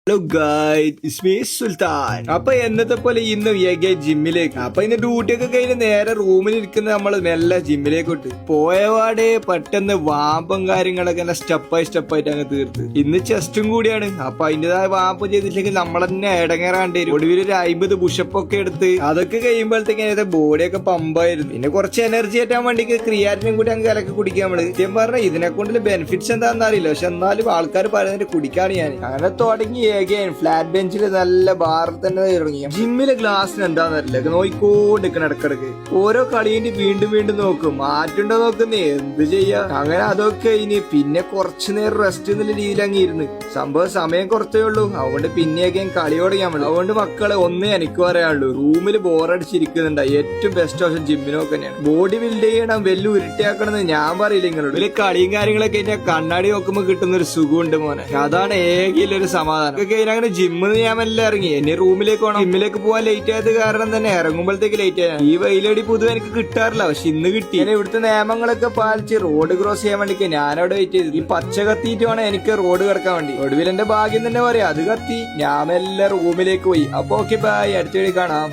Hello guys, it's me സുൽത്താൻ. അപ്പൊ എന്നത്തെ പോലെ ഇന്ന് ജിമ്മിലേക്ക്. അപ്പൊ ഇന്ന് ഡ്യൂട്ടി ഒക്കെ കഴിഞ്ഞ് നേരെ റൂമിൽ ഇരിക്കുന്ന നമ്മള് മെല്ലെ ജിമ്മിലേക്ക് വിട്ട് പോയപാടെ പെട്ടെന്ന് വാമ്പും കാര്യങ്ങളൊക്കെ സ്റ്റെപ്പായിട്ട് അങ്ങ് തീർത്ത്. ഇന്ന് ചെസ്റ്റും കൂടിയാണ്. അപ്പൊ അതിന്റേതായ വാമ്പ് ചെയ്തില്ലെങ്കിൽ നമ്മൾ തന്നെ ഇടങ്ങേറാണ്ട് വരും. ഒടുവിൽ ഒരു 50 പുഷപ്പ് ഒക്കെ എടുത്ത് അതൊക്കെ കഴിയുമ്പോഴത്തേക്ക് ബോഡിയൊക്കെ പമ്പായിരുന്നു. പിന്നെ കുറച്ച് എനർജി ആറ്റാൻ വേണ്ടി ക്രിയാറ്റിനും കൂടി അങ്ങ് കലക്കി കുടിക്കാൻ നമ്മള്. സത്യം പറഞ്ഞാൽ ഇതിനെ കൊണ്ട് ബെനിഫിറ്റ്സ് എന്താണെന്ന് അറിയില്ല, പക്ഷെ എന്നാലും ആൾക്കാർ പറയുന്നതിന് കുടിക്കാണ് ഞാൻ. അങ്ങനെ തുടങ്ങി ഫ്ലാറ്റ് ബെഞ്ചിൽ നല്ല ബാറിൽ തന്നെ ഇറങ്ങി. ജിമ്മിലെ ഗ്ലാസ്സിന് എന്താന്നറിയില്ല, നോയിക്കോണ്ടിരിക്കണം ഇടക്കിടക്ക്. ഓരോ കളിയും വീണ്ടും നോക്കും, മാറ്റുണ്ടോ നോക്കുന്നേ, എന്ത് ചെയ്യാ. അങ്ങനെ അതൊക്കെ ഇനി പിന്നെ കുറച്ചു നേരം റെസ്റ്റ് എന്നുള്ള രീതിയിൽ അങ്ങ് ഇരുന്ന്. സംഭവം സമയം കുറച്ചേ ഉള്ളൂ, അതുകൊണ്ട് പിന്നെയൊക്കെ കളിയോട് ഞാൻ വിടും. അതുകൊണ്ട് മക്കളെ ഒന്നേ എനിക്ക് പറയാനുള്ളൂ, റൂമിൽ ബോറടിച്ചിരിക്കുന്നുണ്ട് ഏറ്റവും ബെസ്റ്റ് ഓപ്ഷൻ ജിമ്മിനൊക്കെ തന്നെയാണ്. ബോഡി ബിൽഡ് ചെയ്യണം, വെല്ലു ഉരുട്ടിയാക്കണം എന്ന് ഞാൻ പറയില്ല നിങ്ങളോട്. ഇതിൽ കളിയും കാര്യങ്ങളൊക്കെ കണ്ണാടി നോക്കുമ്പോൾ കിട്ടുന്ന ഒരു സുഖമുണ്ട് മോനെ, അതാണ് ഏകയിലൊരു സമാധാനം. അങ്ങനെ ജിമ്മിന്ന് ഞാൻ എല്ലാം ഇറങ്ങി. എന്നെ റൂമിലേക്ക് പോകണം. ജിമ്മിലേക്ക് പോകാൻ ലേറ്റ് ആയത് കാരണം തന്നെ ഇറങ്ങുമ്പോഴത്തേക്ക് ലേറ്റ് ആയി. ഈ വെയിലടി പൊതുവെ എനിക്ക് കിട്ടാറില്ല, പക്ഷെ ഇന്ന് കിട്ടി. ഞാൻ ഇവിടുത്തെ നിയമങ്ങളൊക്കെ പാലിച്ച് റോഡ് ക്രോസ് ചെയ്യാൻ വേണ്ടിക്ക് ഞാനവിടെ വെയിറ്റ് ചെയ്തു. ഈ പച്ച കത്തിയിട്ട് വേണം എനിക്ക് റോഡ് കിടക്കാൻ വേണ്ടി. ഒടുവിൽ എന്റെ ഭാഗ്യം തന്നെ പറയാം, അത് കത്തി. ഞാൻ എല്ലാം റൂമിലേക്ക് പോയി. അപ്പൊ ഓക്കെ ബൈ, അടുത്ത വഴി കാണാം.